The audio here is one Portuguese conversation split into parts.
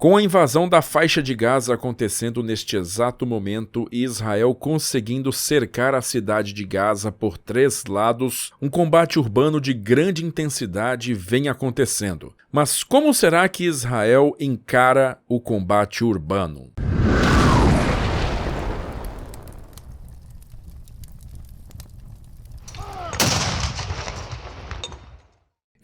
Com a invasão da faixa de Gaza acontecendo neste exato momento e Israel conseguindo cercar a cidade de Gaza por 3 lados, um combate urbano de grande intensidade vem acontecendo. Mas como será que Israel encara o combate urbano?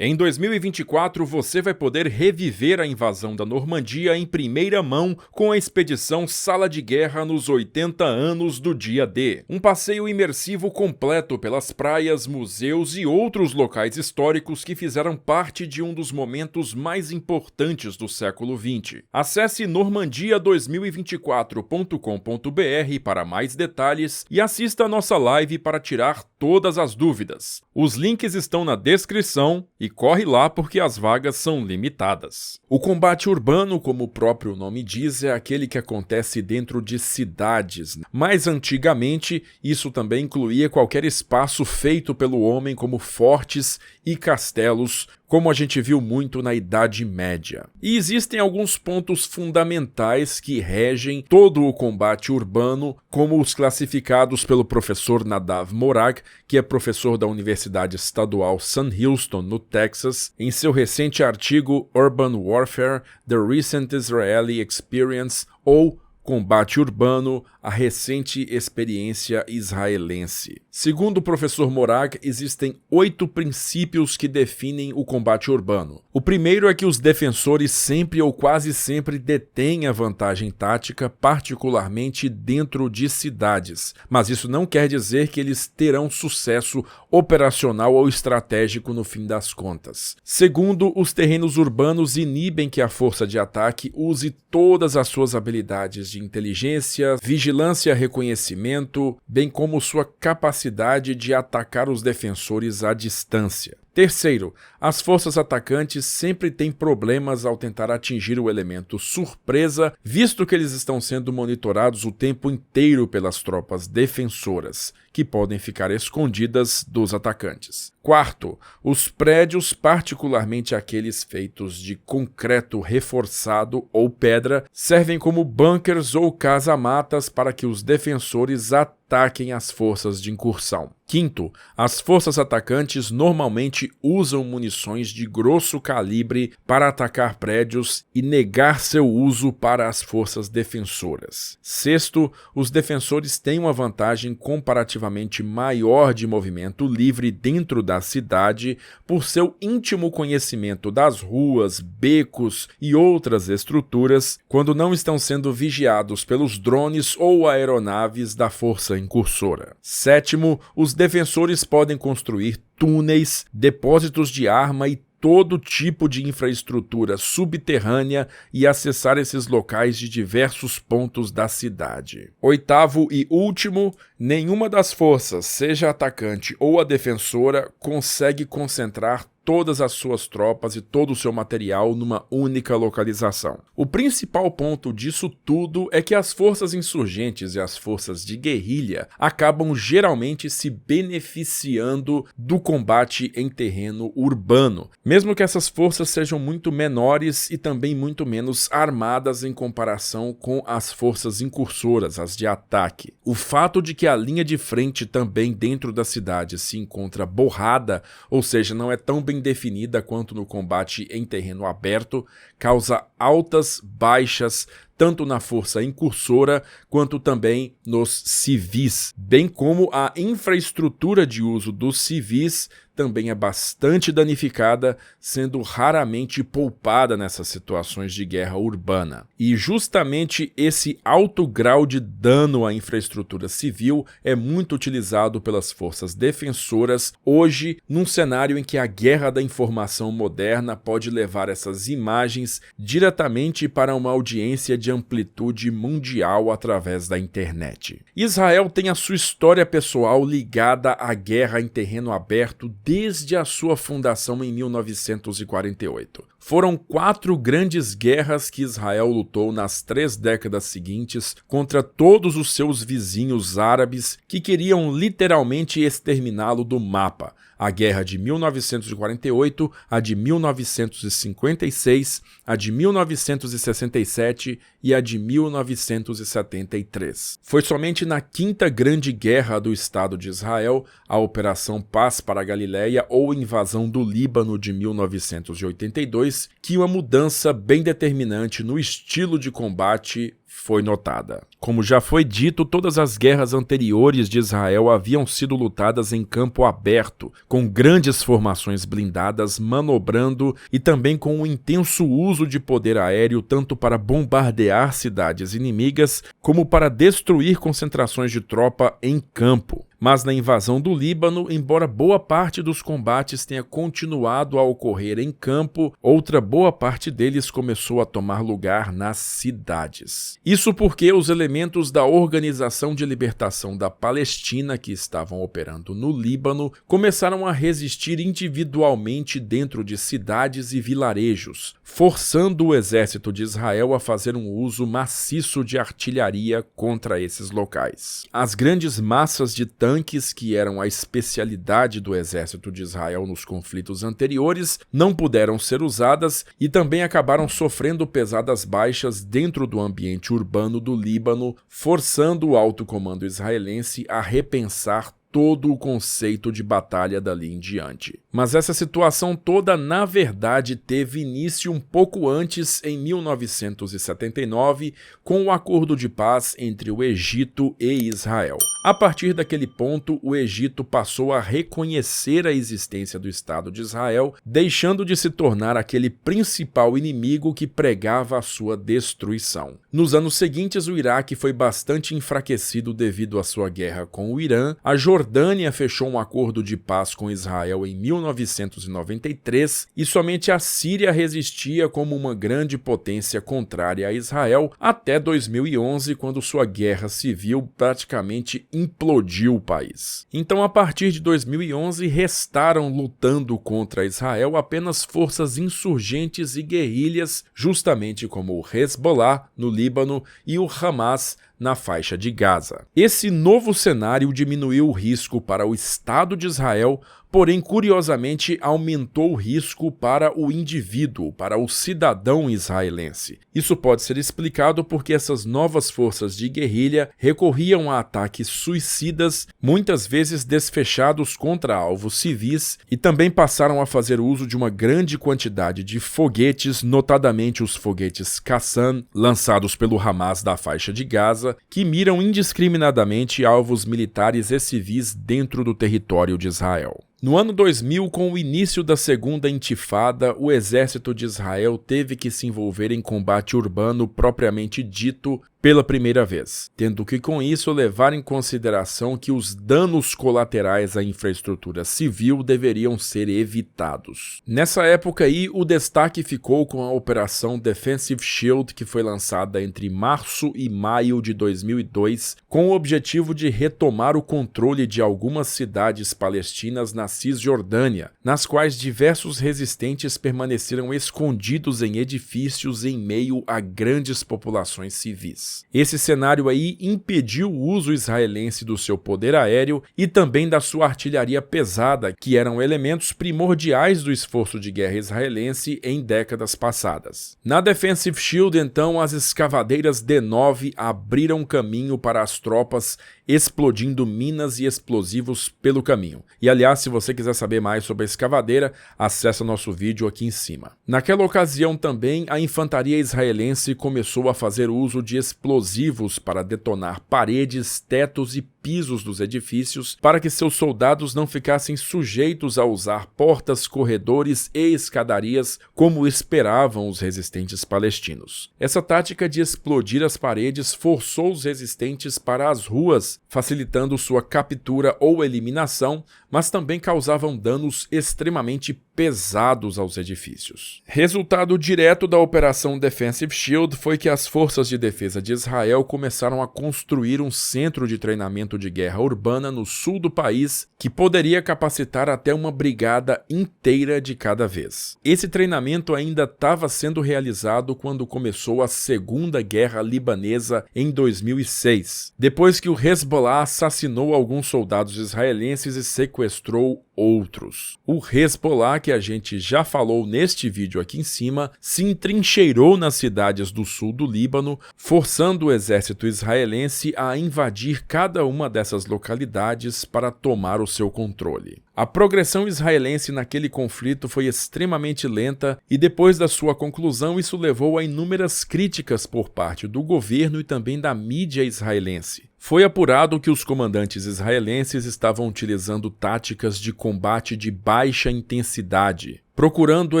Em 2024, você vai poder reviver a invasão da Normandia em primeira mão com a expedição Sala de Guerra nos 80 anos do Dia D. Um passeio imersivo completo pelas praias, museus e outros locais históricos que fizeram parte de um dos momentos mais importantes do século XX. Acesse normandia2024.com.br para mais detalhes e assista a nossa live para tirar todas as dúvidas. Os links estão na descrição e corre lá porque as vagas são limitadas. O combate urbano, como o próprio nome diz, é aquele que acontece dentro de cidades. Mais antigamente, isso também incluía qualquer espaço feito pelo homem, como fortes e castelos, como a gente viu muito na Idade Média. E existem alguns pontos fundamentais que regem todo o combate urbano, como os classificados pelo professor Nadav Morag, que é professor da Universidade Estadual Sam Houston, no Texas, em seu recente artigo Urban Warfare: The Recent Israeli Experience, ou Combate Urbano, a recente experiência israelense. Segundo o professor Morag, existem 8 princípios que definem o combate urbano. O primeiro é que os defensores sempre ou quase sempre detêm a vantagem tática, particularmente dentro de cidades, mas isso não quer dizer que eles terão sucesso operacional ou estratégico no fim das contas. Segundo, os terrenos urbanos inibem que a força de ataque use todas as suas habilidades de inteligência, vigilância, reconhecimento, bem como sua capacidade de atacar os defensores à distância. Terceiro, as forças atacantes sempre têm problemas ao tentar atingir o elemento surpresa, visto que eles estão sendo monitorados o tempo inteiro pelas tropas defensoras, que podem ficar escondidas dos atacantes. Quarto, os prédios, particularmente aqueles feitos de concreto reforçado ou pedra, servem como bunkers ou casa-matas para que os defensores ataquem as forças de incursão. Quinto, as forças atacantes normalmente usam munições de grosso calibre para atacar prédios e negar seu uso para as forças defensoras. Sexto, os defensores têm uma vantagem comparativamente maior de movimento livre dentro da cidade por seu íntimo conhecimento das ruas, becos e outras estruturas quando não estão sendo vigiados pelos drones ou aeronaves da força incursora. Sétimo, os defensores podem construir túneis, depósitos de arma e todo tipo de infraestrutura subterrânea e acessar esses locais de diversos pontos da cidade. Oitavo e último, nenhuma das forças, seja a atacante ou a defensora, consegue concentrar todas as suas tropas e todo o seu material numa única localização. O principal ponto disso tudo é que as forças insurgentes e as forças de guerrilha acabam geralmente se beneficiando do combate em terreno urbano, mesmo que essas forças sejam muito menores e também muito menos armadas em comparação com as forças incursoras, as de ataque. O fato de que a linha de frente também dentro da cidade se encontra borrada, ou seja, não é tão bem definida quanto no combate em terreno aberto, causa altas baixas tanto na força incursora quanto também nos civis, bem como a infraestrutura de uso dos civis também é bastante danificada, sendo raramente poupada nessas situações de guerra urbana. E justamente esse alto grau de dano à infraestrutura civil é muito utilizado pelas forças defensoras hoje, num cenário em que a guerra da informação moderna pode levar essas imagens diretamente para uma audiência de amplitude mundial através da internet. Israel tem a sua história pessoal ligada à guerra em terreno aberto desde a sua fundação em 1948. Foram 4 grandes guerras que Israel lutou nas 3 décadas seguintes contra todos os seus vizinhos árabes que queriam literalmente exterminá-lo do mapa. a Guerra de 1948, a de 1956, a de 1967 e a de 1973. Foi somente na Quinta Grande Guerra do Estado de Israel, a Operação Paz para a Galileia ou Invasão do Líbano de 1982, que uma mudança bem determinante no estilo de combate foi notada. Como já foi dito, todas as guerras anteriores de Israel haviam sido lutadas em campo aberto, com grandes formações blindadas manobrando e também com um intenso uso de poder aéreo tanto para bombardear cidades inimigas como para destruir concentrações de tropa em campo. Mas na invasão do Líbano, embora boa parte dos combates tenha continuado a ocorrer em campo, outra boa parte deles começou a tomar lugar nas cidades. Isso porque os elementos da Organização de Libertação da Palestina, que estavam operando no Líbano, começaram a resistir individualmente dentro de cidades e vilarejos, forçando o exército de Israel a fazer um uso maciço de artilharia contra esses locais. As grandes massas de tanques, que eram a especialidade do exército de Israel nos conflitos anteriores, não puderam ser usadas e também acabaram sofrendo pesadas baixas dentro do ambiente urbano do Líbano, forçando o alto comando israelense a repensar todo o conceito de batalha dali em diante. Mas essa situação toda, na verdade, teve início um pouco antes, em 1979, com o acordo de paz entre o Egito e Israel. A partir daquele ponto, o Egito passou a reconhecer a existência do Estado de Israel, deixando de se tornar aquele principal inimigo que pregava a sua destruição. Nos anos seguintes, o Iraque foi bastante enfraquecido devido à sua guerra com o Irã. A Jordânia fechou um acordo de paz com Israel em 1993 e somente a Síria resistia como uma grande potência contrária a Israel até 2011, quando sua guerra civil praticamente implodiu o país. Então, a partir de 2011, restaram lutando contra Israel apenas forças insurgentes e guerrilhas, justamente como o Hezbollah no Líbano e o Hamas na faixa de Gaza. Esse novo cenário diminuiu o risco para o Estado de Israel, porém, curiosamente, aumentou o risco para o indivíduo, para o cidadão israelense. Isso pode ser explicado porque essas novas forças de guerrilha recorriam a ataques suicidas, muitas vezes desfechados contra alvos civis, e também passaram a fazer uso de uma grande quantidade de foguetes, notadamente os foguetes Qassam, lançados pelo Hamas da faixa de Gaza, que miram indiscriminadamente alvos militares e civis dentro do território de Israel. No ano 2000, com o início da Segunda Intifada, o exército de Israel teve que se envolver em combate urbano propriamente dito pela primeira vez, tendo que com isso levar em consideração que os danos colaterais à infraestrutura civil deveriam ser evitados. Nessa época aí, o destaque ficou com a Operação Defensive Shield, que foi lançada entre março e maio de 2002, com o objetivo de retomar o controle de algumas cidades palestinas na Cisjordânia, nas quais diversos resistentes permaneceram escondidos em edifícios em meio a grandes populações civis. Esse cenário aí impediu o uso israelense do seu poder aéreo e também da sua artilharia pesada, que eram elementos primordiais do esforço de guerra israelense em décadas passadas. Na Defensive Shield, então, as escavadeiras D9 abriram caminho para as tropas, explodindo minas e explosivos pelo caminho. E aliás, se você quiser saber mais sobre a escavadeira, acesse nosso vídeo aqui em cima. Naquela ocasião também, a infantaria israelense começou a fazer uso de explosivos para detonar paredes, tetos e pisos dos edifícios para que seus soldados não ficassem sujeitos a usar portas, corredores e escadarias como esperavam os resistentes palestinos. Essa tática de explodir as paredes forçou os resistentes para as ruas, facilitando sua captura ou eliminação, mas também causavam danos extremamente pesados aos edifícios. Resultado direto da Operação Defensive Shield foi que as forças de defesa de Israel começaram a construir um centro de treinamento de guerra urbana no sul do país que poderia capacitar até uma brigada inteira de cada vez. Esse treinamento ainda estava sendo realizado quando começou a Segunda Guerra Libanesa em 2006, depois que o Hezbollah assassinou alguns soldados israelenses e sequestrou outros. O Hezbollah, que a gente já falou neste vídeo aqui em cima, se entrincheirou nas cidades do sul do Líbano, forçando o exército israelense a invadir cada uma dessas localidades para tomar o seu controle. A progressão israelense naquele conflito foi extremamente lenta e depois da sua conclusão isso levou a inúmeras críticas por parte do governo e também da mídia israelense. Foi apurado que os comandantes israelenses estavam utilizando táticas de combate de baixa intensidade, procurando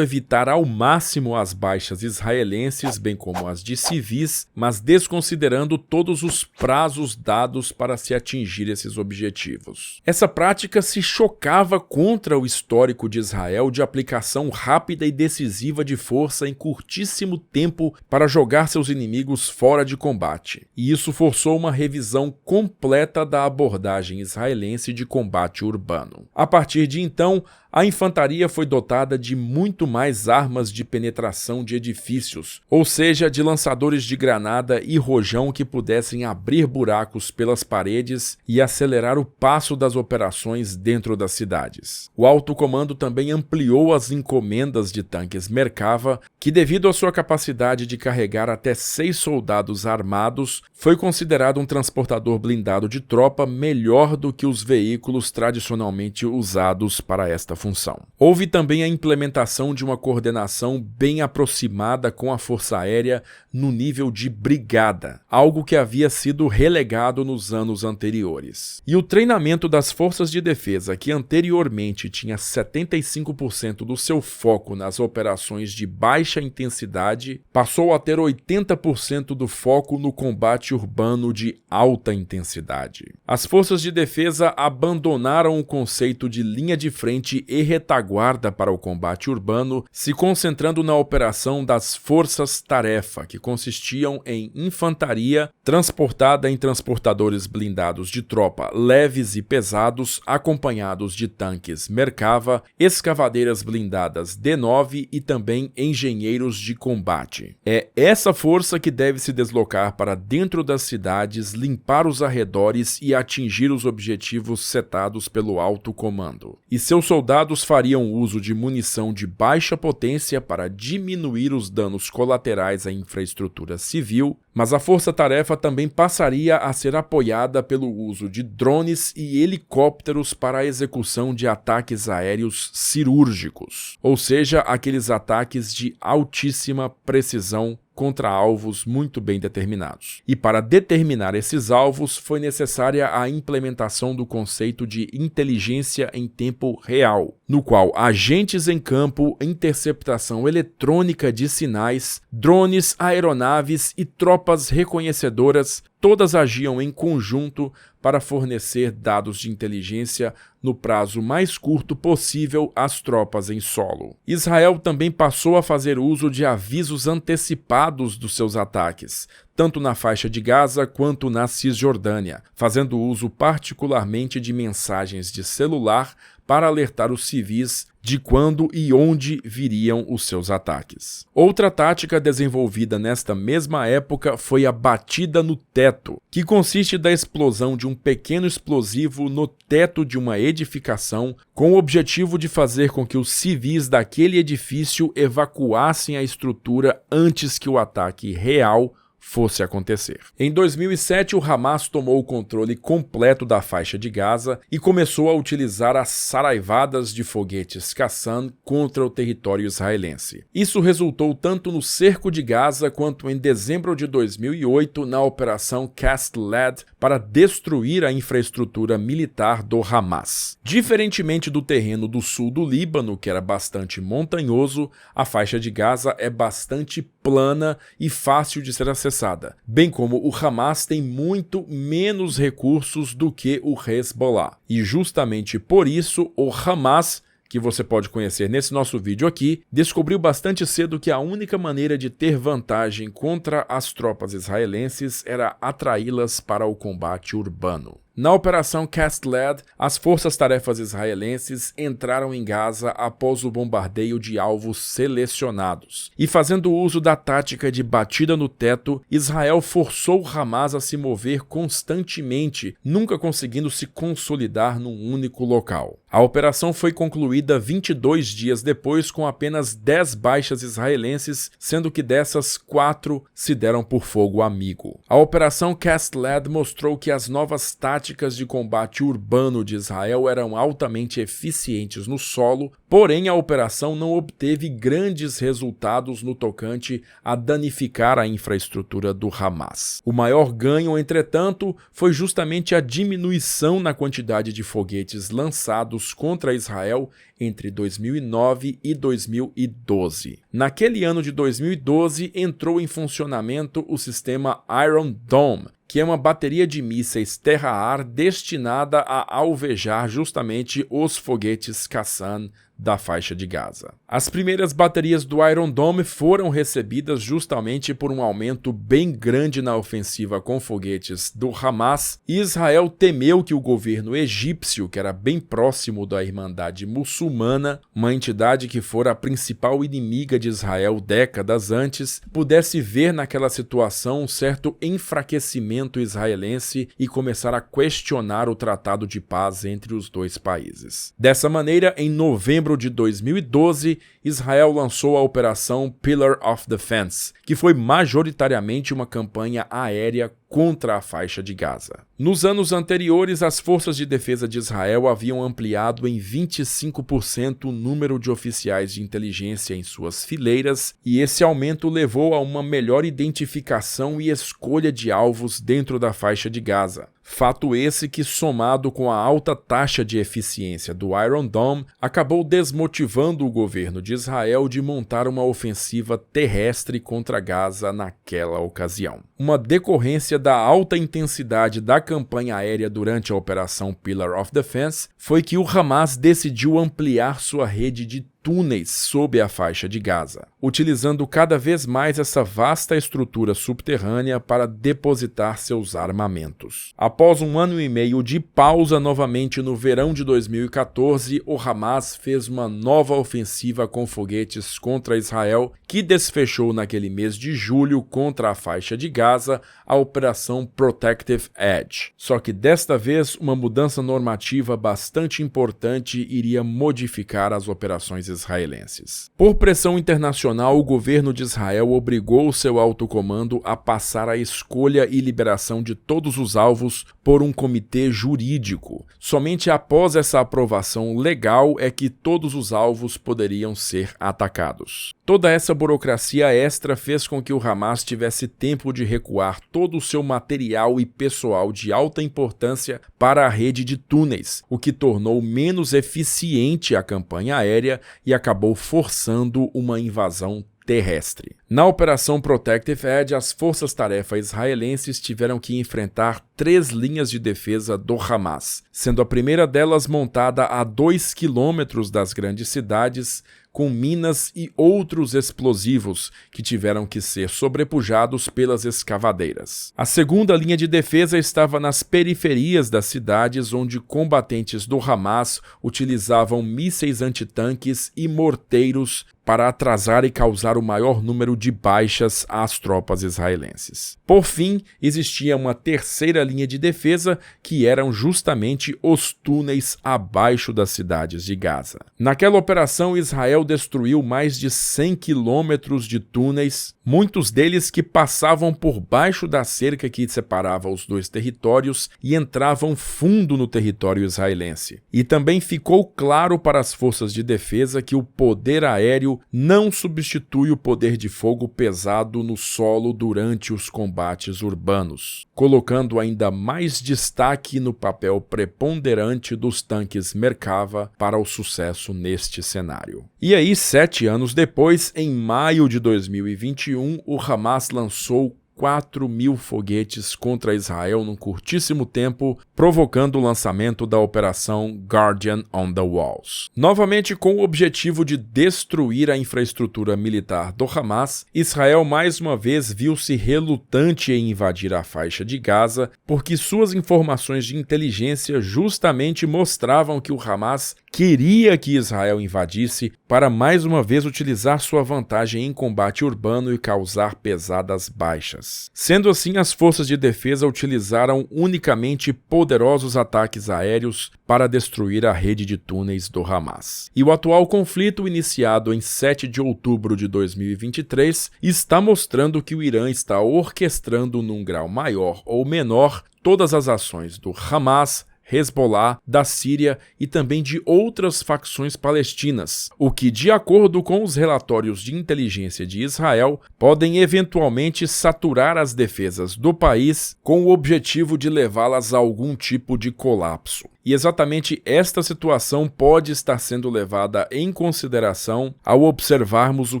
evitar ao máximo as baixas israelenses, bem como as de civis, mas desconsiderando todos os prazos dados para se atingir esses objetivos. Essa prática se chocava contra o histórico de Israel de aplicação rápida e decisiva de força em curtíssimo tempo para jogar seus inimigos fora de combate, e isso forçou uma revisão completa da abordagem israelense de combate urbano. A partir de então, a infantaria foi dotada de muito mais armas de penetração de edifícios, ou seja, de lançadores de granada e rojão que pudessem abrir buracos pelas paredes e acelerar o passo das operações dentro das cidades. O alto comando também ampliou as encomendas de tanques Merkava, que devido à sua capacidade de carregar até 6 soldados armados, foi considerado um transportador blindado de tropa melhor do que os veículos tradicionalmente usados para esta função. Houve também a implementação de uma coordenação bem aproximada com a Força Aérea no nível de brigada, algo que havia sido relegado nos anos anteriores. E o treinamento das forças de defesa, que anteriormente tinha 75% do seu foco nas operações de baixa intensidade, passou a ter 80% do foco no combate urbano de alta intensidade. As forças de defesa abandonaram o conceito de linha de frente e retaguarda para o combate urbano, se concentrando na operação das forças-tarefa, que consistiam em infantaria transportada em transportadores blindados de tropa leves e pesados, acompanhados de tanques Merkava, escavadeiras blindadas D9 e também engenheiros de combate. É essa força que deve se deslocar para dentro das cidades, limpar os arredores e atingir os objetivos setados pelo alto comando. E seus soldados fariam uso de munição de baixa potência para diminuir os danos colaterais à infraestrutura civil, mas a força-tarefa também passaria a ser apoiada pelo uso de drones e helicópteros para a execução de ataques aéreos cirúrgicos, ou seja, aqueles ataques de altíssima precisão contra alvos muito bem determinados. E para determinar esses alvos foi necessária a implementação do conceito de inteligência em tempo real, no qual agentes em campo, interceptação eletrônica de sinais, drones, aeronaves e tropas reconhecedoras todas agiam em conjunto para fornecer dados de inteligência no prazo mais curto possível às tropas em solo. Israel também passou a fazer uso de avisos antecipados dos seus ataques, tanto na faixa de Gaza quanto na Cisjordânia, fazendo uso particularmente de mensagens de celular para alertar os civis de quando e onde viriam os seus ataques. Outra tática desenvolvida nesta mesma época foi a batida no teto, que consiste da explosão de um pequeno explosivo no teto de uma edificação, com o objetivo de fazer com que os civis daquele edifício evacuassem a estrutura antes que o ataque real fosse acontecer. Em 2007, o Hamas tomou o controle completo da faixa de Gaza e começou a utilizar as saraivadas de foguetes Qassam contra o território israelense. Isso resultou tanto no cerco de Gaza quanto em dezembro de 2008 na Operação Cast Lead para destruir a infraestrutura militar do Hamas. Diferentemente do terreno do sul do Líbano, que era bastante montanhoso, a faixa de Gaza é bastante plana e fácil de ser acessada, bem como o Hamas tem muito menos recursos do que o Hezbollah. E justamente por isso, o Hamas, que você pode conhecer nesse nosso vídeo aqui, descobriu bastante cedo que a única maneira de ter vantagem contra as tropas israelenses era atraí-las para o combate urbano. Na Operação Cast Lead, as forças-tarefas israelenses entraram em Gaza após o bombardeio de alvos selecionados. E fazendo uso da tática de batida no teto, Israel forçou o Hamas a se mover constantemente, nunca conseguindo se consolidar num único local. A operação foi concluída 22 dias depois com apenas 10 baixas israelenses, sendo que dessas 4 se deram por fogo amigo. A Operação Cast Lead mostrou que as novas táticas de combate urbano de Israel eram altamente eficientes no solo, porém a operação não obteve grandes resultados no tocante a danificar a infraestrutura do Hamas. O maior ganho, entretanto, foi justamente a diminuição na quantidade de foguetes lançados contra Israel entre 2009 e 2012. Naquele ano de 2012, entrou em funcionamento o sistema Iron Dome, que é uma bateria de mísseis terra-ar destinada a alvejar justamente os foguetes Qassam da faixa de Gaza. As primeiras baterias do Iron Dome foram recebidas justamente por um aumento bem grande na ofensiva com foguetes do Hamas, e Israel temeu que o governo egípcio, que era bem próximo da Irmandade Muçulmana, uma entidade que fora a principal inimiga de Israel décadas antes, pudesse ver naquela situação um certo enfraquecimento israelense e começar a questionar o tratado de paz entre os dois países. Dessa maneira, em novembro de 2012, Israel lançou a Operação Pillar of Defense, que foi majoritariamente uma campanha aérea contra a faixa de Gaza. Nos anos anteriores, as forças de defesa de Israel haviam ampliado em 25% o número de oficiais de inteligência em suas fileiras, e esse aumento levou a uma melhor identificação e escolha de alvos dentro da faixa de Gaza. Fato esse que, somado com a alta taxa de eficiência do Iron Dome, acabou desmotivando o governo de Israel de montar uma ofensiva terrestre contra Gaza naquela ocasião. Uma decorrência da alta intensidade da campanha aérea durante a Operação Pillar of Defense foi que o Hamas decidiu ampliar sua rede de túneis sob a faixa de Gaza, utilizando cada vez mais essa vasta estrutura subterrânea para depositar seus armamentos. Após um ano e meio de pausa, novamente no verão de 2014, o Hamas fez uma nova ofensiva com foguetes contra Israel, que desfechou naquele mês de julho contra a faixa de Gaza, a Operação Protective Edge. Só que desta vez, uma mudança normativa bastante importante iria modificar as operações israelenses. Por pressão internacional, o governo de Israel obrigou o seu alto comando a passar a escolha e liberação de todos os alvos por um comitê jurídico. Somente após essa aprovação legal é que todos os alvos poderiam ser atacados. Toda essa burocracia extra fez com que o Hamas tivesse tempo de recuar todo o seu material e pessoal de alta importância para a rede de túneis, o que tornou menos eficiente a campanha aérea e acabou forçando uma invasão terrestre. Na Operação Protective Edge, as forças-tarefa israelenses tiveram que enfrentar 3 linhas de defesa do Hamas, sendo a primeira delas montada a 2 quilômetros das grandes cidades, com minas e outros explosivos que tiveram que ser sobrepujados pelas escavadeiras. A segunda linha de defesa estava nas periferias das cidades, onde combatentes do Hamas utilizavam mísseis antitanques e morteiros para atrasar e causar o maior número de baixas às tropas israelenses. Por fim, existia uma terceira linha de defesa, que eram justamente os túneis abaixo das cidades de Gaza. Naquela operação, Israel destruiu mais de 100 quilômetros de túneis, muitos deles que passavam por baixo da cerca que separava os dois territórios e entravam fundo no território israelense. E também ficou claro para as forças de defesa que o poder aéreo não substitui o poder de fogo pesado no solo durante os combates urbanos, colocando ainda mais destaque no papel preponderante dos tanques Merkava para o sucesso neste cenário. E aí, 7 anos depois, em maio de 2021, o Hamas lançou 4.000 foguetes contra Israel num curtíssimo tempo, provocando o lançamento da Operação Guardian on the Walls. Novamente, com o objetivo de destruir a infraestrutura militar do Hamas, Israel mais uma vez viu-se relutante em invadir a faixa de Gaza, porque suas informações de inteligência justamente mostravam que o Hamas queria que Israel invadisse para mais uma vez utilizar sua vantagem em combate urbano e causar pesadas baixas. Sendo assim, as forças de defesa utilizaram unicamente poderosos ataques aéreos para destruir a rede de túneis do Hamas. E o atual conflito, iniciado em 7 de outubro de 2023, está mostrando que o Irã está orquestrando num grau maior ou menor todas as ações do Hamas, Hezbollah, da Síria e também de outras facções palestinas, o que, de acordo com os relatórios de inteligência de Israel, podem eventualmente saturar as defesas do país com o objetivo de levá-las a algum tipo de colapso. E exatamente esta situação pode estar sendo levada em consideração ao observarmos o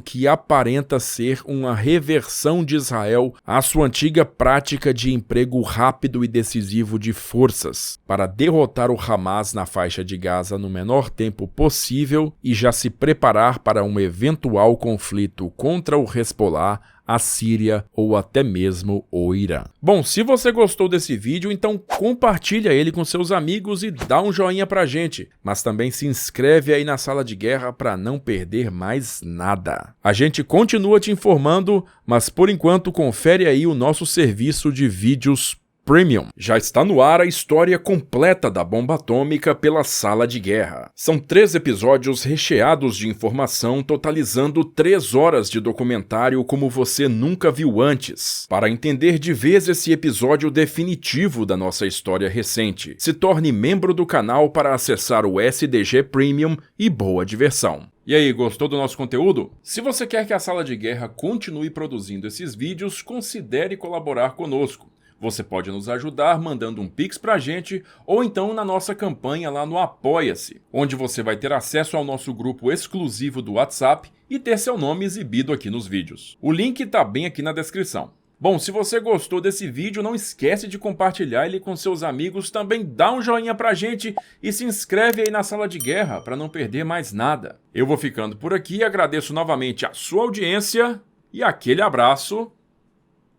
que aparenta ser uma reversão de Israel à sua antiga prática de emprego rápido e decisivo de forças, para derrotar o Hamas na faixa de Gaza no menor tempo possível e já se preparar para um eventual conflito contra o Hezbollah, a Síria ou até mesmo o Irã. Bom, se você gostou desse vídeo, então compartilha ele com seus amigos e dá um joinha pra gente, mas também se inscreve aí na Sala de Guerra para não perder mais nada. A gente continua te informando, mas por enquanto confere aí o nosso serviço de vídeos Premium. Já está no ar a história completa da bomba atômica pela Sala de Guerra. São 3 episódios recheados de informação, totalizando 3 horas de documentário como você nunca viu antes. Para entender de vez esse episódio definitivo da nossa história recente, se torne membro do canal para acessar o SDG Premium e boa diversão. E aí, gostou do nosso conteúdo? Se você quer que a Sala de Guerra continue produzindo esses vídeos, considere colaborar conosco. Você pode nos ajudar mandando um Pix pra gente ou então na nossa campanha lá no Apoia-se, onde você vai ter acesso ao nosso grupo exclusivo do WhatsApp e ter seu nome exibido aqui nos vídeos. O link tá bem aqui na descrição. Bom, se você gostou desse vídeo, não esquece de compartilhar ele com seus amigos, também dá um joinha pra gente e se inscreve aí na Sala de Guerra para não perder mais nada. Eu vou ficando por aqui, agradeço novamente a sua audiência e aquele abraço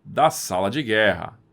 da Sala de Guerra.